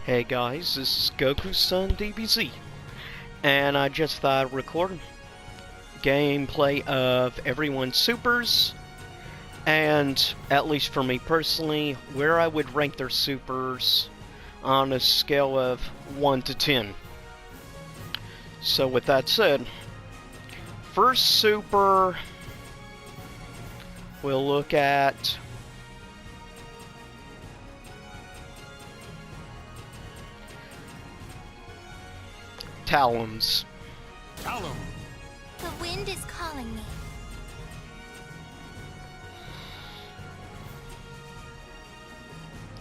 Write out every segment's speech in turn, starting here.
Hey guys, this is Goku's son DBZ, and I just thought I'd record gameplay of everyone's supers, and at least for me personally, where I would rank their supers on a scale of 1 to 10. So with that said, first super we'll look at Talons. Talon. The wind is calling me.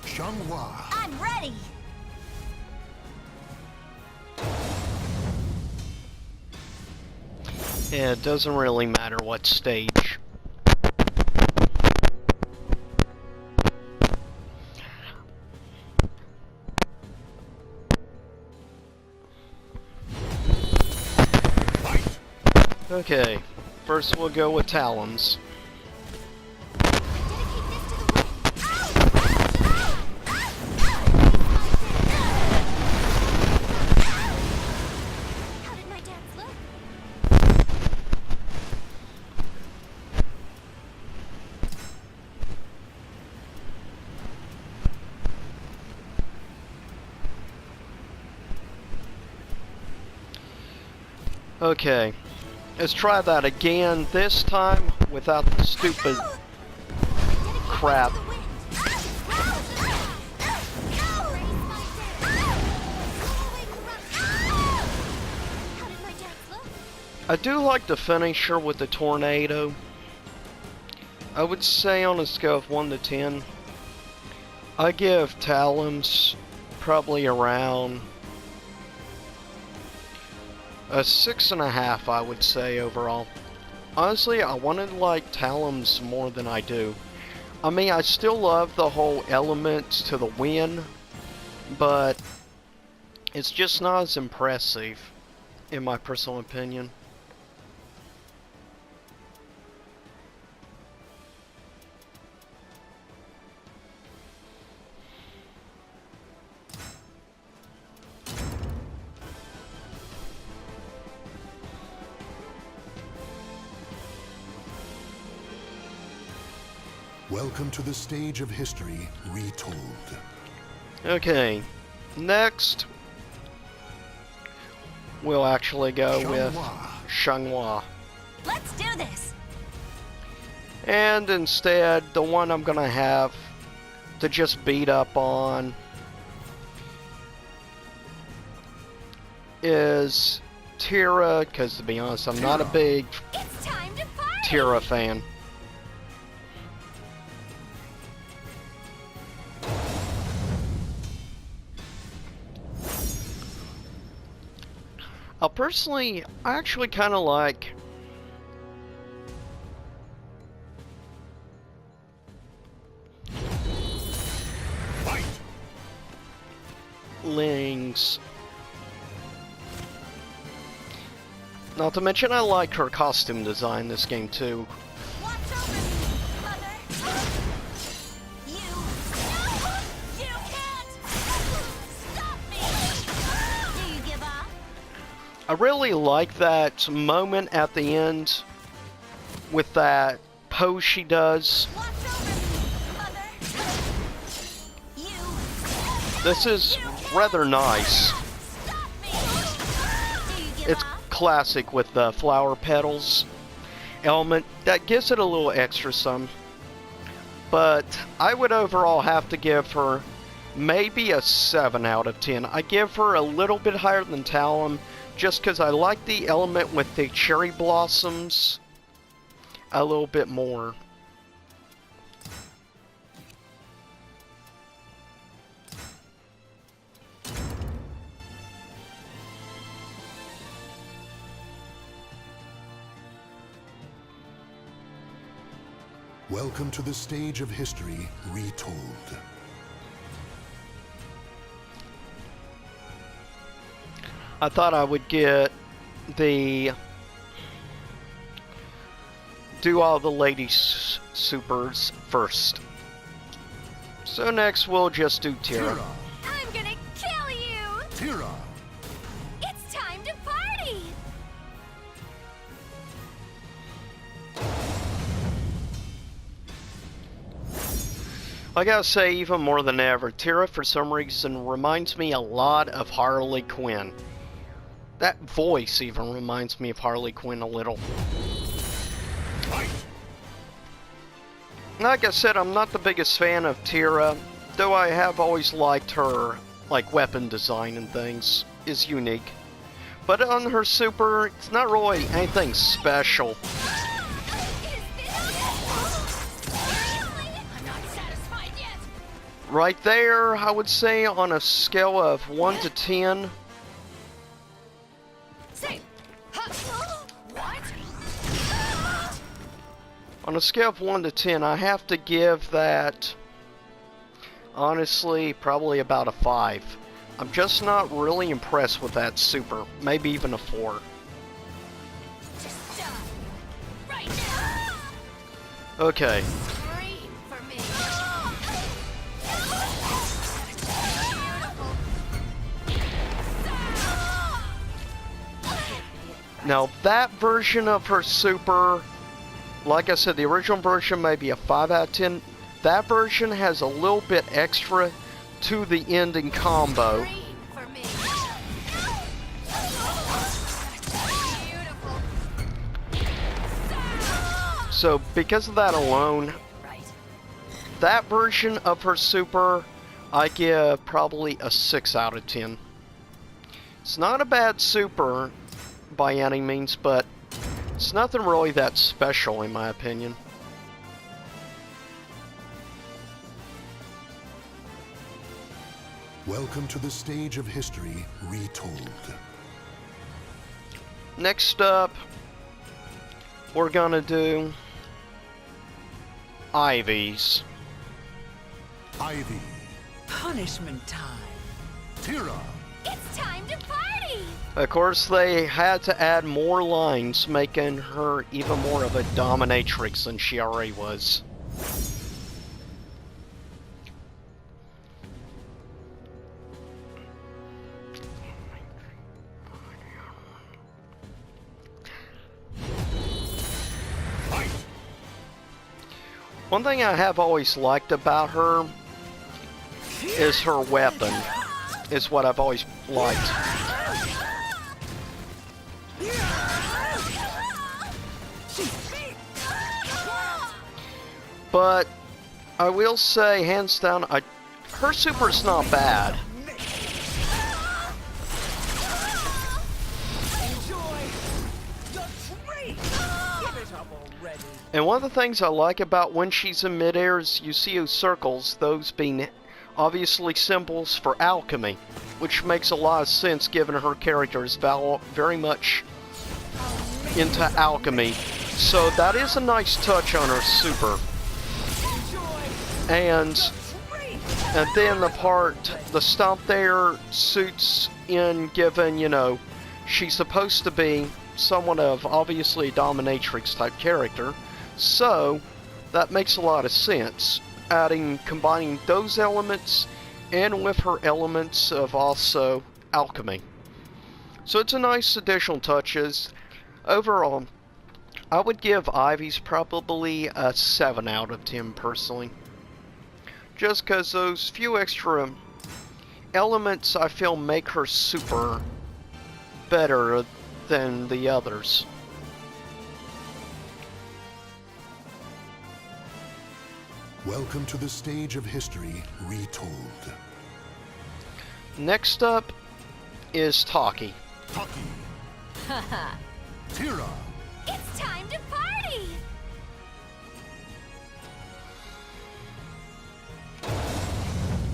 Xianghua. I'm ready! Yeah, it doesn't really matter what stage. Fight. Okay, first we'll go with Talons. How did my dance look? Okay, let's try that again, this time without the stupid crap. I do like the finisher with the tornado. I would say on a scale of 1 to 10, I give Talons probably around a 6.5, I would say, overall. Honestly, I wanted to like Talons more than I do. I mean, I still love the whole elements to the wind, but it's just not as impressive, in my personal opinion. Welcome to the stage of history retold. Okay, next we'll actually go with Xianghua. Let's do this! And instead, the one I'm gonna have to just beat up on is Tira, because to be honest, I'm not a big It's time to party! Tira fan. Personally, I actually kind of like Fight. Ling's. Not to mention, I like her costume design this game too. Watch over me, Mother! You can't stop me! Do you give up? I really like that moment at the end with that pose she does. Watch over me, Mother! This is rather nice. Stop me! Do you give It's up? classic with the flower petals element. That gives it a little extra some. But I would overall have to give her maybe a 7 out of 10. I give her a little bit higher than Talon, just because I like the element with the cherry blossoms a little bit more. Welcome to the stage of history retold. I thought I would get the do all the ladies supers first. So next we'll just do Tira. I'm gonna kill Tira! It's time to party! I gotta say, even more than ever, Tira for some reason reminds me a lot of Harley Quinn. That voice even reminds me of Harley Quinn a little. Fight! Like I said, I'm not the biggest fan of Tira, though I have always liked her, like, weapon design and things is unique. But on her super, it's not really anything special. Is this it? Seriously? I'm not satisfied yet! Right there, I would say on a scale of 1 to 10, Say! What? on a scale of 1 to 10, I have to give that, honestly, probably about a 5. I'm just not really impressed with that super. Maybe even a 4. Just stop! Right now! Okay, Scream for me! now that version of her super, like I said, the original version may be a 5 out of 10. That version has a little bit extra to the ending combo. Scream for me! Beautiful! So because of that alone, Right. that version of her super, I give probably a 6 out of 10. It's not a bad super by any means, but it's nothing really that special in my opinion. Welcome to the stage of history retold. Next up, we're gonna do Ivy's. Ivy. Punishment time. Tira! It's time to party! Of course, they had to add more lines, making her even more of a dominatrix than she already was. Fight! One thing I have always liked about her is her weapon, is what I've always liked. But I will say, hands down, her super's not bad. Enjoy the treat. Give it up already. And one of the things I like about when she's in midair is you see those circles, those being obviously symbols for alchemy, which makes a lot of sense given her character is very much into alchemy. So that is a nice touch on her super. And then the stomp there suits in given, you know, she's supposed to be somewhat of obviously a dominatrix type character. So that makes a lot of sense. Combining those elements and with her elements of also alchemy. So it's a nice additional touches. Overall, I would give Ivy's probably a 7 out of 10 personally. Just because those few extra elements I feel make her super better than the others. Welcome to the stage of history retold. Next up is Taki. Taki. Tira. It's time to party!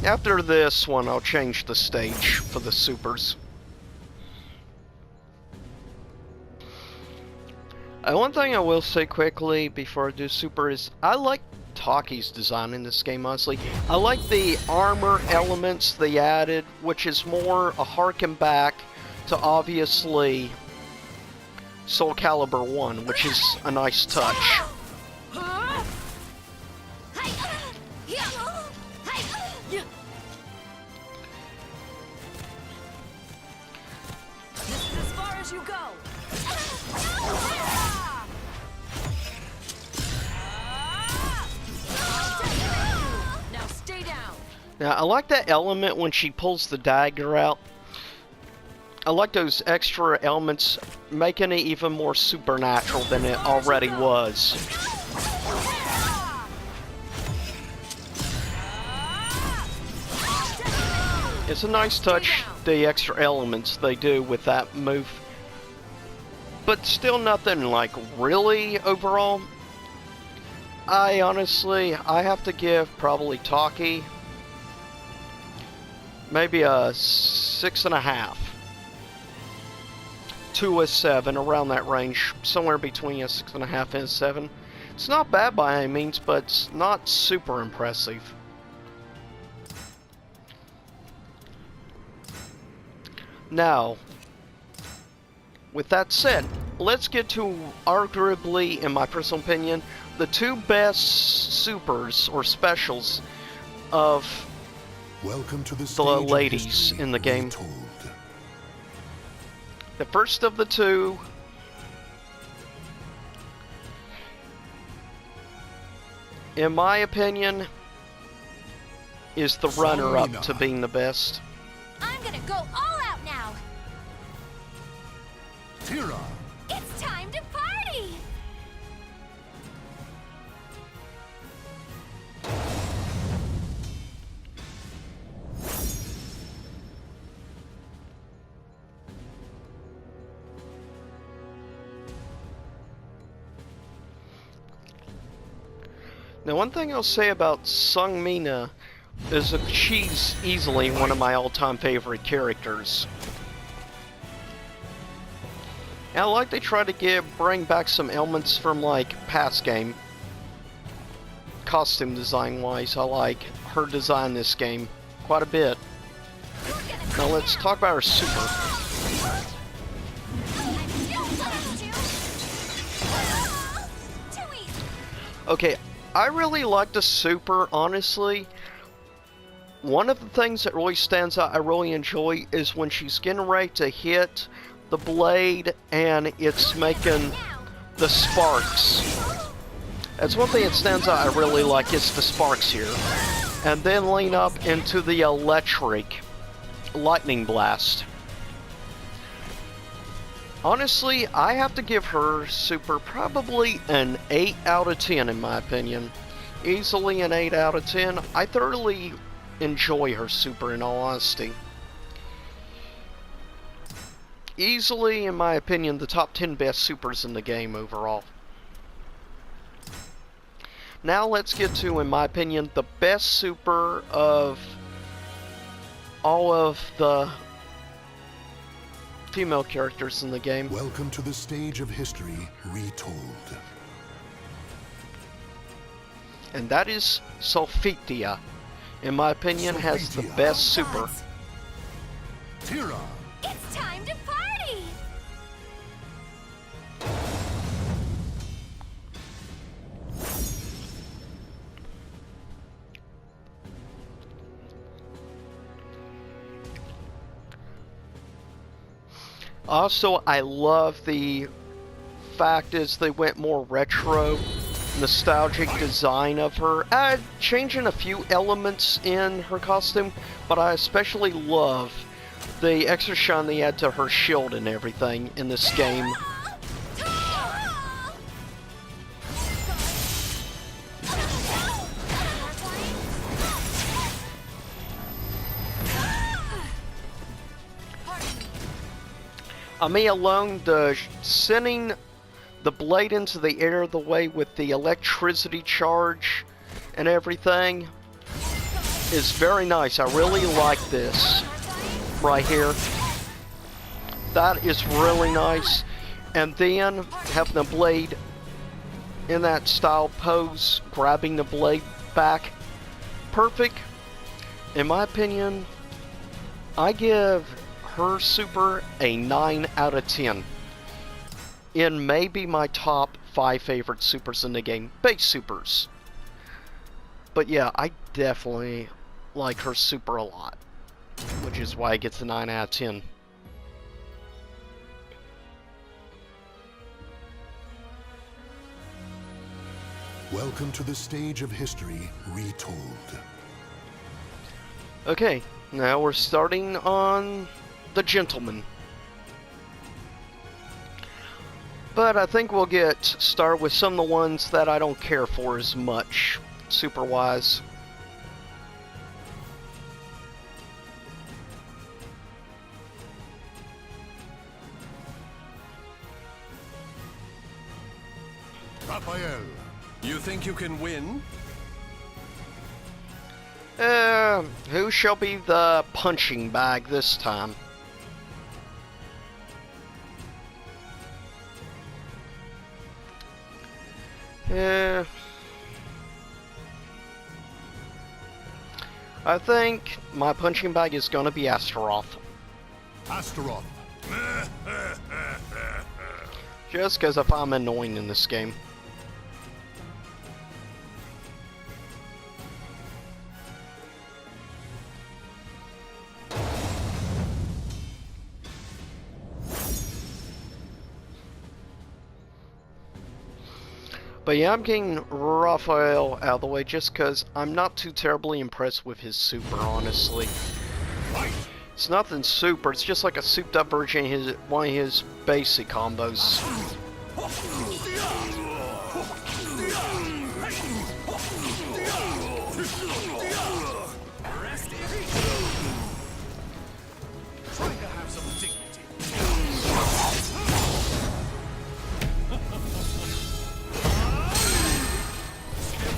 After this one, I'll change the stage for the supers. One thing I will say quickly before I do super is I like Taki's design in this game, honestly. I like the armor elements they added, which is more a harken back to obviously SOULCALIBUR 1, which is a nice touch. you go. Now stay down. Now, I like that element when she pulls the dagger out. I like those extra elements, making it even more supernatural than it already was. It's a nice touch, the extra elements they do with that move. But still nothing like really overall. I have to give probably Taki maybe a 6.5 to a 7, around that range, somewhere between a 6.5 and a 7. It's not bad by any means, but it's not super impressive. Now, with that said, let's get to arguably, in my personal opinion, the two best supers or specials of Welcome to the ladies in the game. Retold. The first of the two in my opinion is the runner-up to being the best. I'm gonna go all out now. Tira. It's time to party. Now, one thing I'll say about Sung Mina is that she's easily one of my all-time favorite characters. And I like they try to bring back some elements from like past game. Costume design wise, I like her design this game quite a bit. Now let's talk about her super. Okay, I really like the super, honestly. One of the things that really stands out, I really enjoy, is when she's getting ready to hit the blade and it's making the sparks. That's one thing that stands out I really like, is the sparks here. And then lean up into the electric lightning blast. Honestly, I have to give her super probably an 8 out of 10 in my opinion. Easily an 8 out of 10. I thoroughly enjoy her super, in all honesty. Easily, in my opinion, the top 10 best supers in the game overall. Now let's get to, in my opinion, the best super of all of the female characters in the game. Welcome to the stage of history retold. And that is Sulfitia. In my opinion, has the best super. Tira. It's time to party. Also, I love the fact is they went more retro, nostalgic design of her, changing a few elements in her costume, but I especially love the extra shine they add to her shield and everything in this game. Me alone, the sending the blade into the air the way with the electricity charge and everything is very nice. I really like this right here. That is really nice. And then having the blade in that style pose, grabbing the blade back, perfect. In my opinion, I give her super a 9 out of 10. In maybe my top 5 favorite supers in the game. Base supers. But yeah, I definitely like her super a lot. Which is why it gets a 9 out of 10. Welcome to the stage of history retold. Okay, now we're starting on the gentleman. But I think we'll start with some of the ones that I don't care for as much, super-wise. Raphael. You think you can win? Who shall be the punching bag this time? I think my punching bag is gonna be Astaroth. Astaroth. Just because if I'm annoying in this game. But yeah, I'm getting Raphael out of the way just because I'm not too terribly impressed with his super, honestly. It's nothing super, it's just like a souped up version of one of his basic combos. Trying to have some dignity.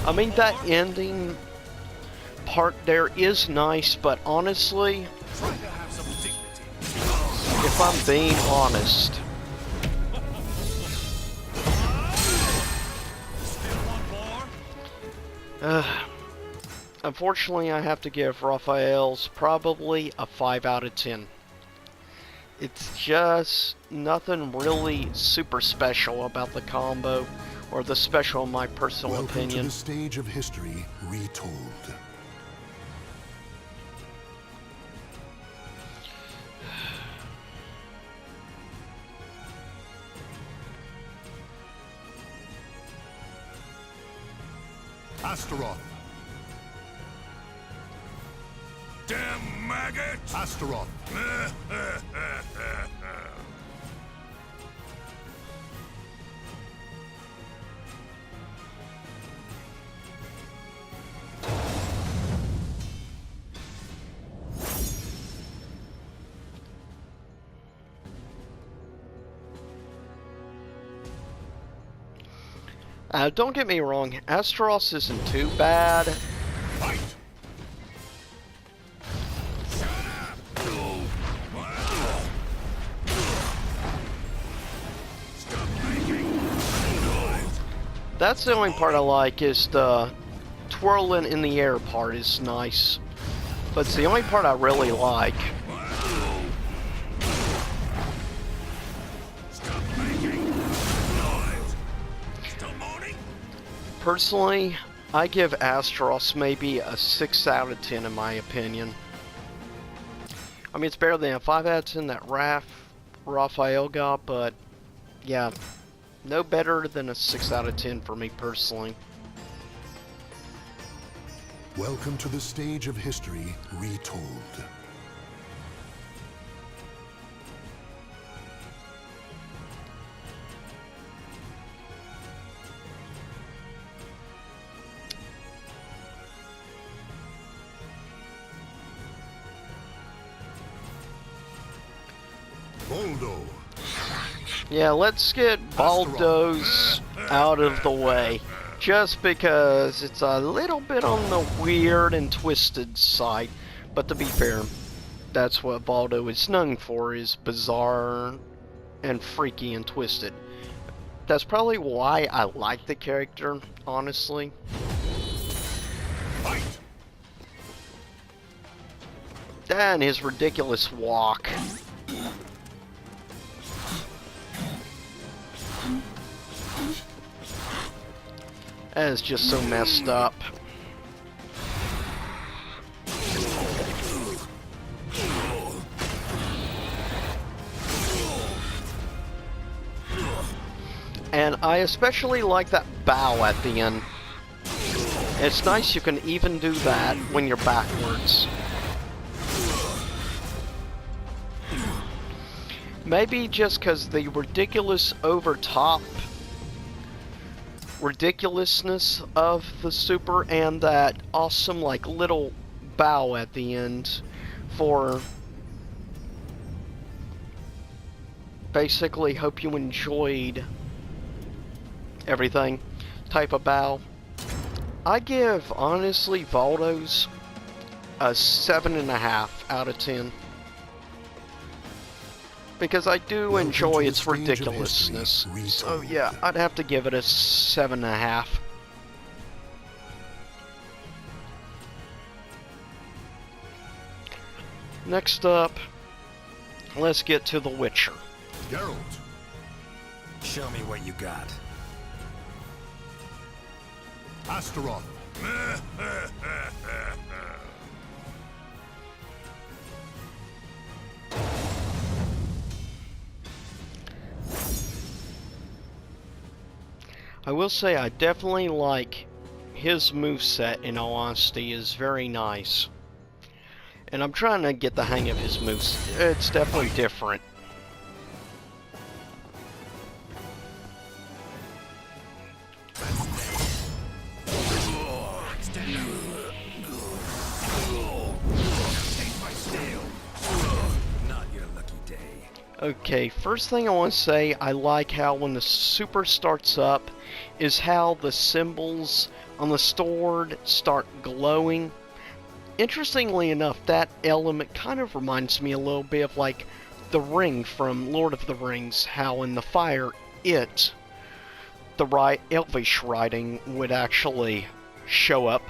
I mean, that ending part there is nice, but honestly, Trying to have some dignity. if I'm being honest, Still want more? unfortunately I have to give Raphael's probably a 5 out of 10. It's just nothing really super special about the combo, or the special in my personal Welcome opinion. to the stage of history retold. Astaroth. Damn maggot! Astaroth. Don't get me wrong, Astaroth isn't too bad. Fight. That's the only part I like, is the twirling in the air part is nice. But it's the only part I really like. Personally, I give Astaroth maybe a 6 out of 10 in my opinion. I mean, it's better than a 5 out of 10 that Raphael got, but yeah, no better than a 6 out of 10 for me personally. Welcome to the stage of history retold. Baldo. Yeah, let's get Baldo's out of the way. Just because it's a little bit on the weird and twisted side. But to be fair, that's what Baldo is known for, is bizarre and freaky and twisted. That's probably why I like the character, honestly. Fight. And his ridiculous walk. That is just so messed up. And I especially like that bow at the end. It's nice you can even do that when you're backwards. Maybe just because the ridiculousness of the super and that awesome like little bow at the end for basically hope you enjoyed everything type of bow. I give honestly Voldo's a 7.5 out of 10. Because I do enjoy its ridiculousness. So yeah, I'd have to give it a 7.5. Next up, let's get to The Witcher. Geralt, Show me what you got. Astaroth, I will say I definitely like his moveset, in all honesty, is very nice. And I'm trying to get the hang of his moves. It's definitely different. Not your lucky day. Okay, first thing I want to say, I like how when the super starts up, is how the symbols on the sword start glowing. Interestingly enough, that element kind of reminds me a little bit of like the ring from Lord of the Rings, how in the fire the elvish writing would actually show up.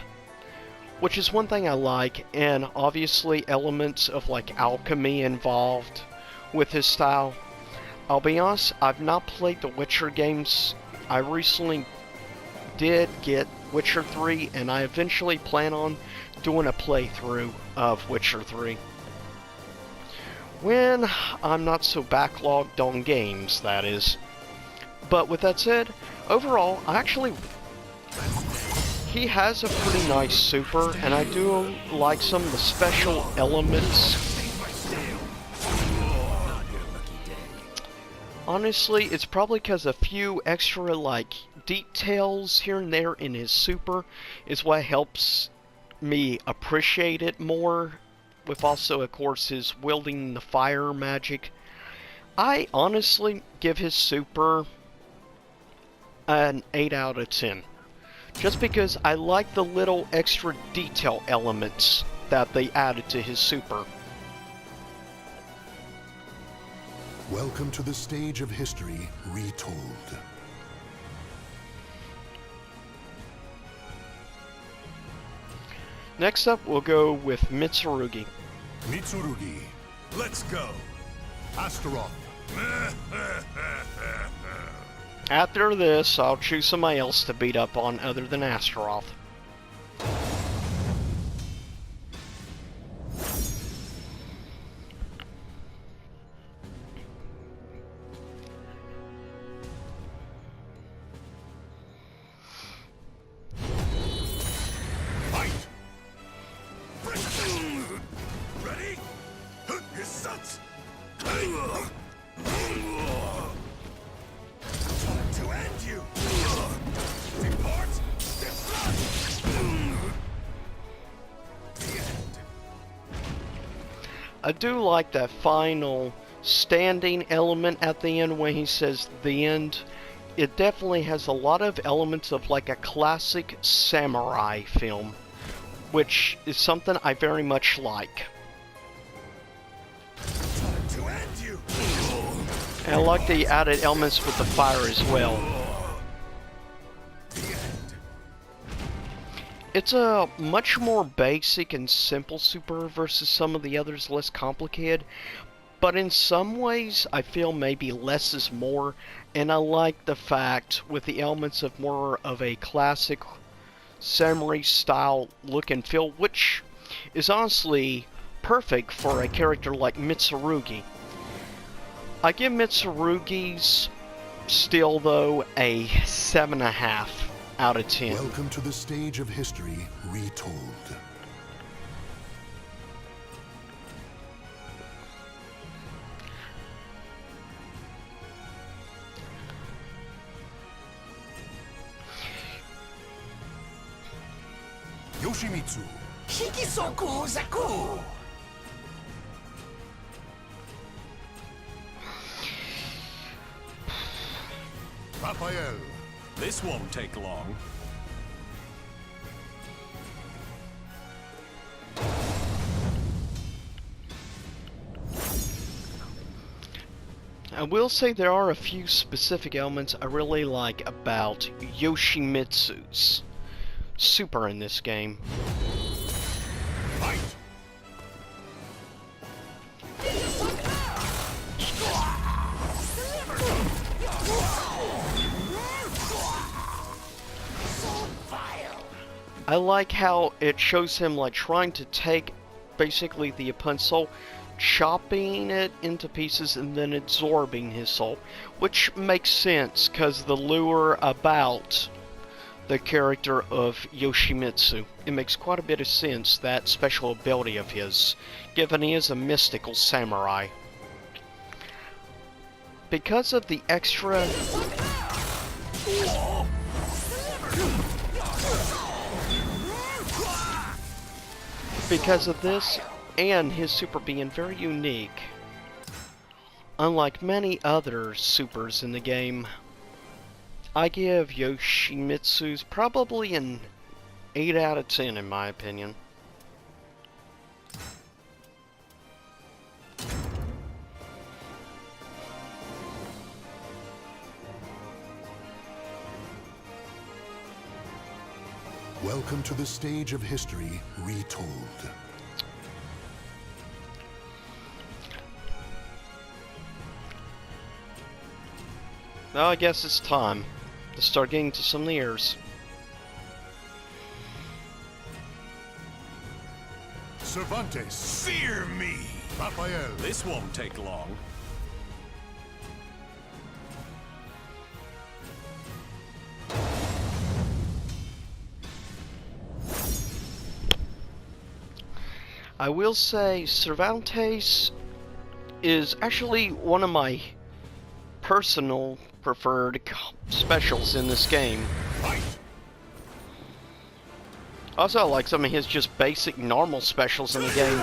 Which is one thing I like, and obviously elements of like alchemy involved with his style. I'll be honest, I've not played the Witcher games. I recently did get Witcher 3, and I eventually plan on doing a playthrough of Witcher 3. When I'm not so backlogged on games, that is. But with that said, overall, he has a pretty nice super, and I do like some of the special elements. Honestly, it's probably because a few extra, like, details here and there in his super is what helps me appreciate it more, with also, of course, his wielding the fire magic. I honestly give his super an 8 out of 10. Just because I like the little extra detail elements that they added to his super. welcome to the stage of history retold. Next up, we'll go with Mitsurugi. Mitsurugi, Let's go. Astaroth, After this, I'll choose somebody else to beat up on other than Astaroth. fight! Ready? Your sucks. To end you. Depart. The end. I do like that final standing element at the end when he says the end. It definitely has a lot of elements of like a classic samurai film, which is something I very much like. To end you. And I like the added elements with the fire as well. The end. It's a much more basic and simple super versus some of the others less complicated, but in some ways I feel maybe less is more, and I like the fact with the elements of more of a classic samurai style look and feel, which is honestly perfect for a character like Mitsurugi. I give Mitsurugi's still though a 7.5. out of 10. Welcome to the stage of history retold. Yoshimitsu. Hikisoku Zaku! Raphael. This won't take long. I will say there are a few specific elements I really like about Yoshimitsu's super in this game. Fight! I like how it shows him like trying to take basically the opponent's soul, chopping it into pieces and then absorbing his soul, which makes sense because the lure about the character of Yoshimitsu. It makes quite a bit of sense, that special ability of his, given he is a mystical samurai. Because of the extra because of this and his super being very unique, unlike many other supers in the game, I give Yoshimitsu's probably an 8 out of 10 in my opinion. Welcome to the stage of history retold. Now I guess it's time to start getting to some ears. Cervantes. Fear me! Raphael. This won't take long. I will say Cervantes is actually one of my personal preferred specials in this game. Fight! Also, I like some of his just basic normal specials in the game.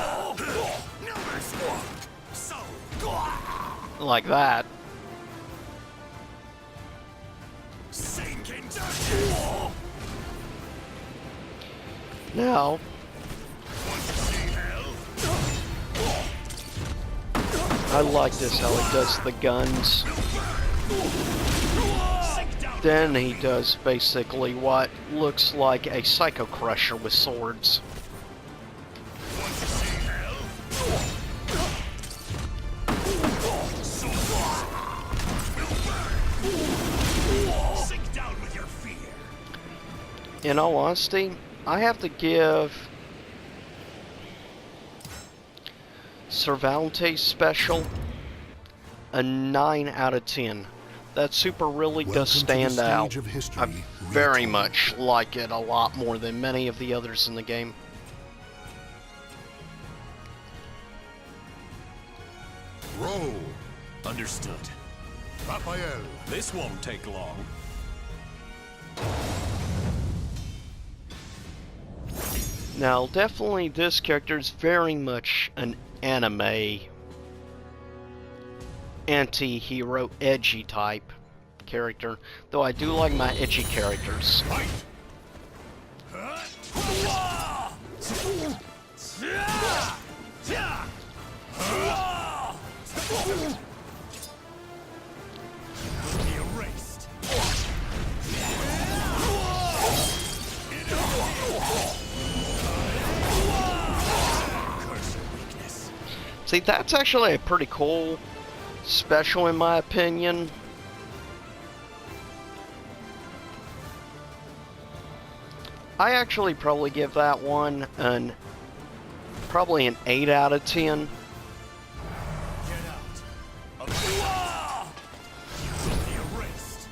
Like that. Now, I like this how he does the guns. Then he does basically what looks like a Psycho Crusher with swords. In all honesty, I have to give Cervantes special a 9 out of 10. That super really does stand out. I very much like it a lot more than many of the others in the game. Roll. Understood. Raphael. This won't take long. Now, definitely this character is very much an anime anti-hero edgy type character, though I do like my edgy characters. Fight! Erased. See, that's actually a pretty cool special in my opinion. I actually probably give that one probably an 8 out of 10. Get out. Erased.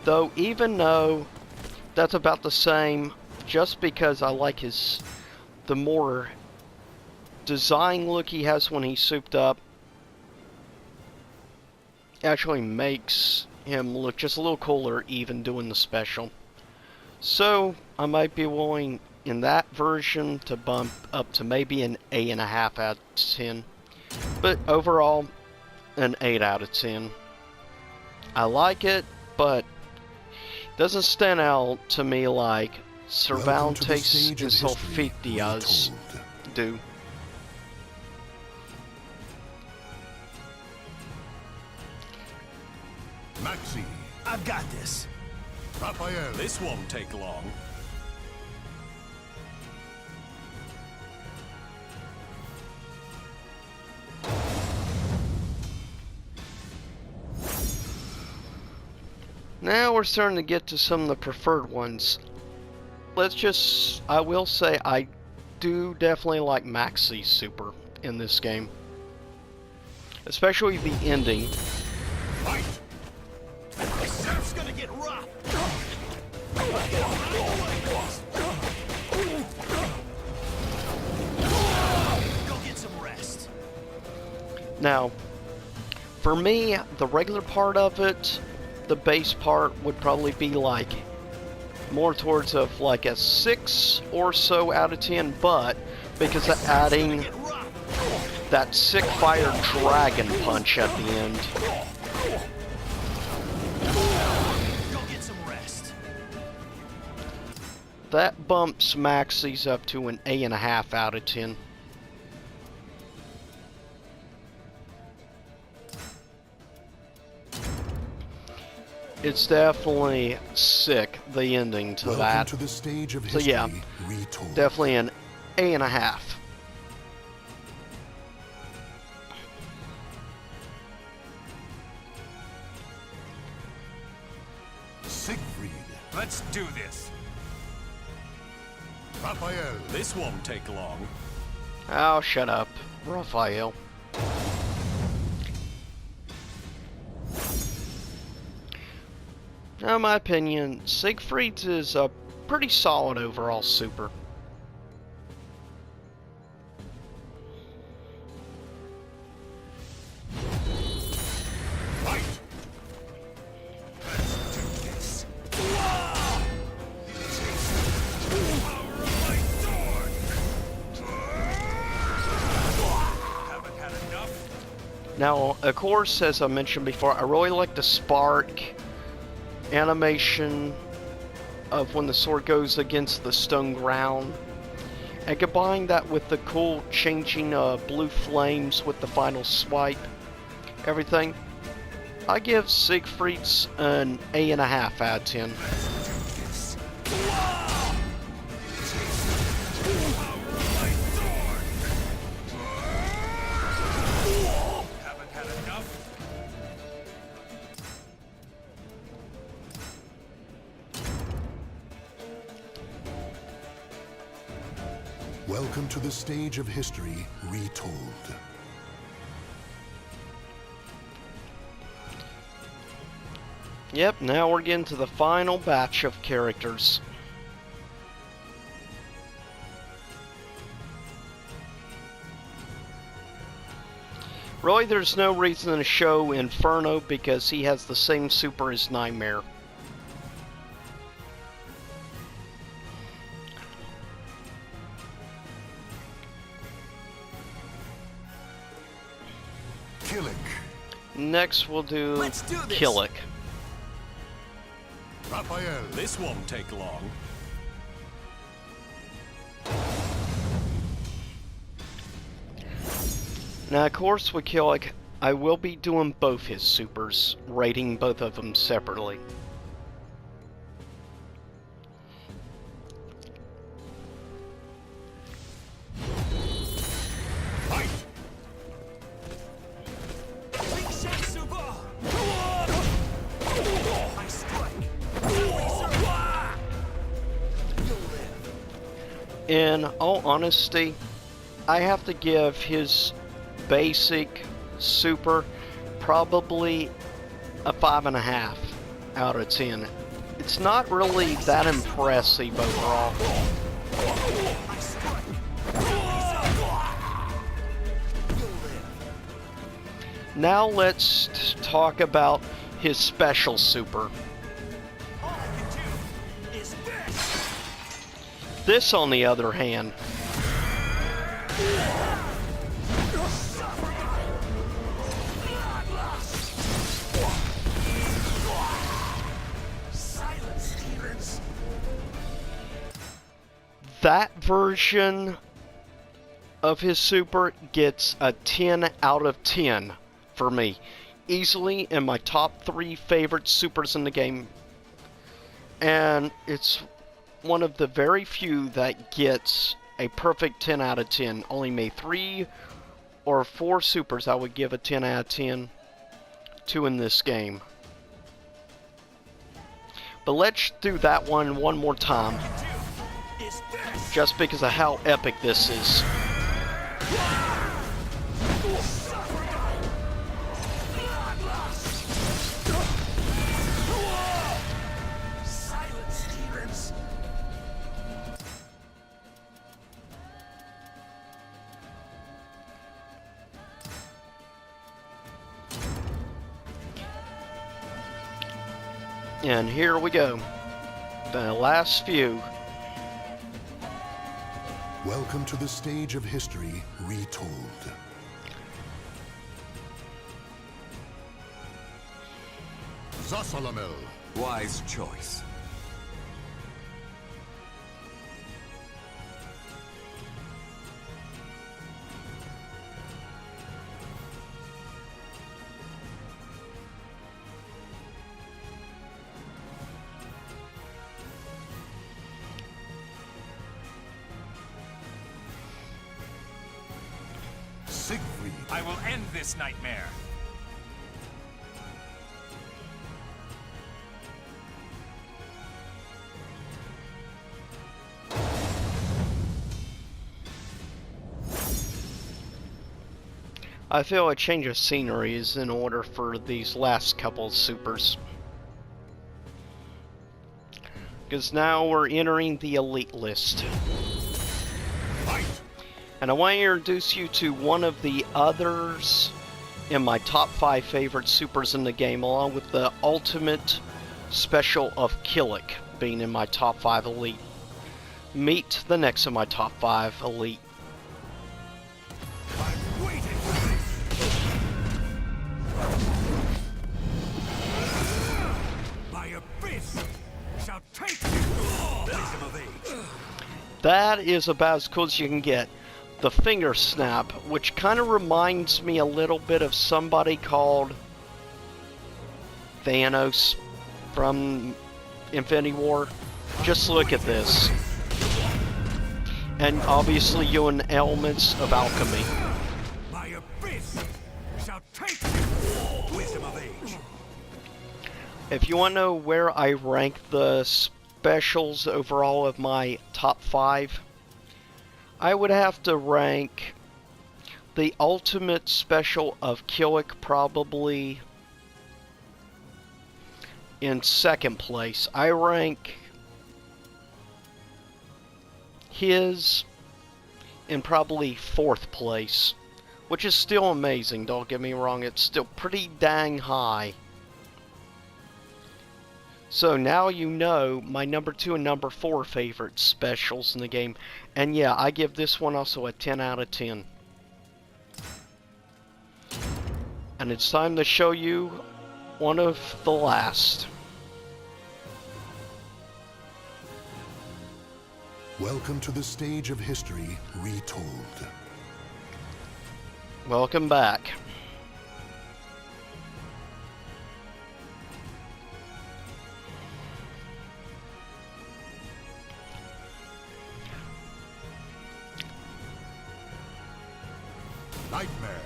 Though, even though that's about the same, just because I like the more design look he has when he's souped up, actually makes him look just a little cooler even doing the special. So I might be willing in that version to bump up to maybe an 8.5 out of 10. But overall, an 8 out of 10. I like it, but it doesn't stand out to me like Cervantes and Sulfitias do. Maxi, I've got this. Raphael, This won't take long. Now we're starting to get to some of the preferred ones. I will say I do definitely like Maxi's super in this game. Especially the ending. fight! Surf's gonna get rough. Go get some rest. Now, for me, the regular part of it, the base part would probably be like more towards of like a 6 or so out of 10, but because of adding that sick fire dragon punch at the end. Go get some rest. That bumps Maxi's up to an 8.5 out of 10. It's definitely sick, the ending to Welcome that. to the stage of So history yeah, retold. definitely an 8.5. Siegfried, Let's do this. Raphael, This won't take long. Oh, shut up, Raphael. Now, in my opinion, Siegfried's is a pretty solid overall super. fight! Haven't had enough. Now, of course, as I mentioned before, I really like the spark animation of when the sword goes against the stone ground. And combine that with the cool changing blue flames with the final swipe, everything, I give Siegfried's an 8.5 out of 10. Haven't had enough. Welcome to the stage of history retold. Yep, now we're getting to the final batch of characters. Really, there's no reason to show Inferno because he has the same super as Nightmare. Killick, Next, we'll do Let's do this. Killick. Raphael, This won't take long. Now, of course, with Killick, I will be doing both his supers, rating both of them separately. fight! Big shot, Super. I strike. You'll live. In all honesty, I have to give his basic super probably a 5.5 out of 10. it's not really that impressive overall. Now let's talk about his special super. This, on the other hand, that version of his super gets a 10 out of 10 for me. Easily in my top 3 favorite supers in the game. And it's one of the very few that gets a perfect 10 out of 10. Only made 3 or 4 supers I would give a 10 out of 10 to in this game. But let's do that one more time. Just because of how epic this is. And here we go. The last few. Welcome to the stage of history retold. Zasalamel. Wise choice. Siegfried. I will end this nightmare. I feel a change of scenery is in order for these last couple supers. Because now we're entering the elite list. And I want to introduce you to one of the others in my top 5 favorite supers in the game, along with the ultimate special of Killick being in my top 5 elite. Meet the next of my top 5 elite. That is about as cool as you can get. The finger snap, which kind of reminds me a little bit of somebody called Thanos from Infinity War. Just look at this. And obviously using elements of alchemy. My abyss shall take wisdom of age. If you want to know where I rank the specials overall of my top 5, I would have to rank the ultimate special of Killick probably in 2nd place. I rank his in probably 4th place, which is still amazing, don't get me wrong, it's still pretty dang high. So now you know my number 2 and number 4 favorite specials in the game. And yeah, I give this one also a 10 out of 10. And it's time to show you one of the last. Welcome to the stage of history retold. Welcome back. Nightmare.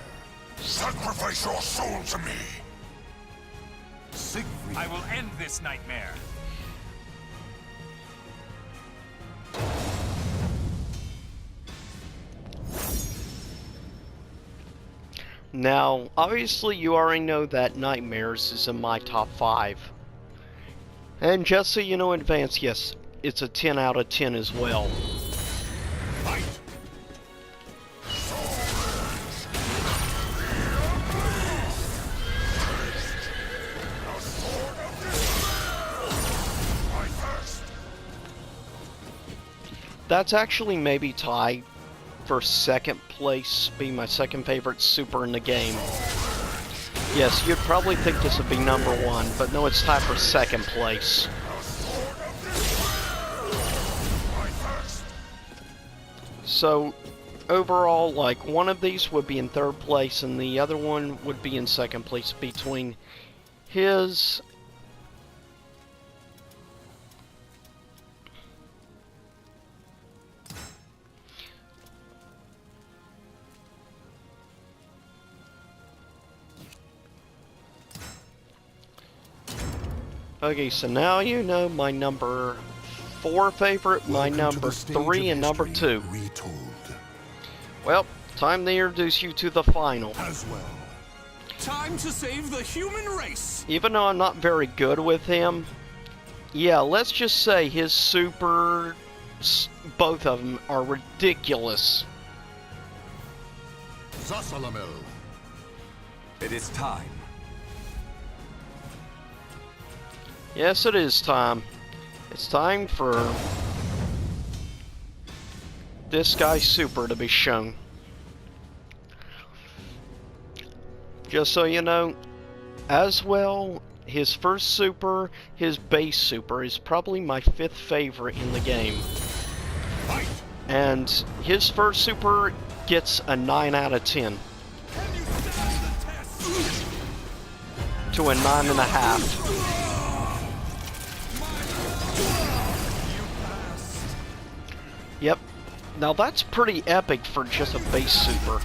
Sacrifice your soul to me. Siegfried. I will end this nightmare. Now, obviously you already know that Nightmares is in my top 5. And just so you know in advance, yes, it's a 10 out of 10 as well. Fight! That's actually maybe tied for second place, being my second favorite super in the game. Yes, you'd probably think this would be number one, but no, it's tied for second place. So, overall, like, one of these would be in third place, and the other one would be in second place between his... Okay, so now you know my number 4 favorite, my number 3, and number 2. Retold. Well, time to introduce you to the final. As well. Time to save the human race! Even though I'm not very good with him, yeah, let's just say his super, both of them are ridiculous. SOULCALIBUR. It is time. Yes, it is time. It's time for this guy's super to be shown. Just so you know, as well, his first super, his base super, is probably my 5th favorite in the game. Fight! And his first super gets a 9 out of 10. Can you stand the test? To a 9.5. Yep. Now that's pretty epic for just a base super.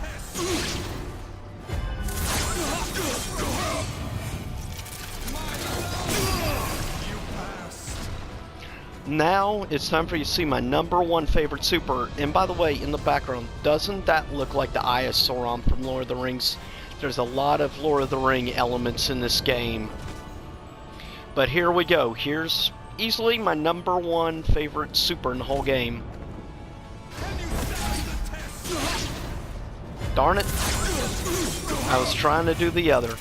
Now it's time for you to see my number 1 favorite super. And by the way, in the background, doesn't that look like the Eye of Sauron from Lord of the Rings? There's a lot of Lord of the Ring elements in this game. But here we go. Here's easily my number 1 favorite super in the whole game. Darn it. I was trying to do the other.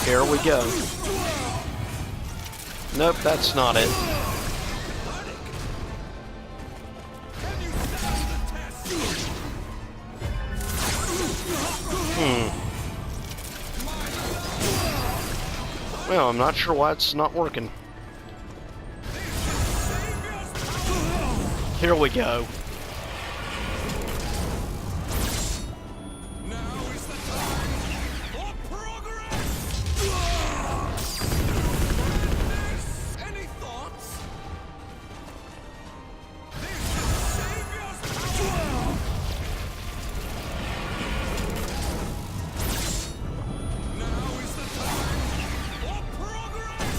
Here we go. Nope, that's not it. Well, I'm not sure why it's not working. Here we go. Now is the time for progress! Any thoughts? This is Savior's power! Now is the time for progress!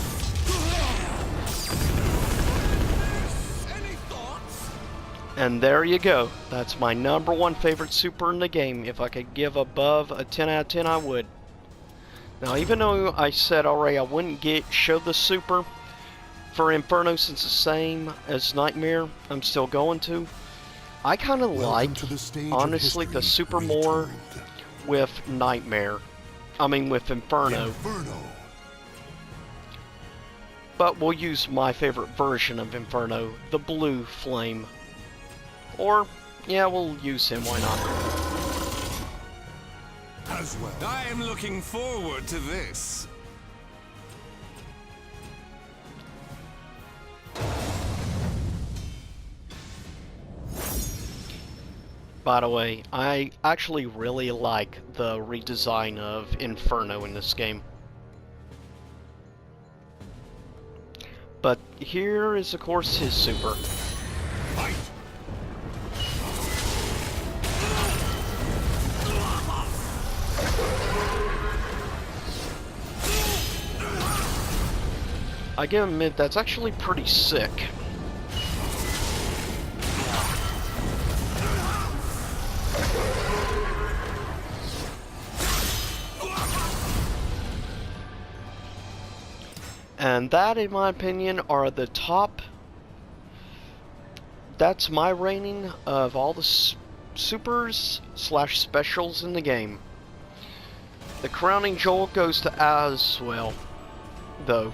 Any thoughts? And there you go. That's my number 1 favorite super in the game. If I could give above a 10 out of 10, I would. Now, even though I said already I wouldn't show the super for Inferno since it's the same as Nightmare, I'm still going to. I kind of like, honestly, the super more with Nightmare. I mean, with Inferno. But we'll use my favorite version of Inferno, the Blue Flame. Or, yeah, we'll use him, why not? As well. I am looking forward to this. By the way, I actually really like the redesign of Inferno in this game. But here is, of course, his super. Fight! I gotta admit, that's actually pretty sick. And that, in my opinion, are the top... That's my rating of all the supers slash specials in the game. The crowning jewel goes to Aswell, though.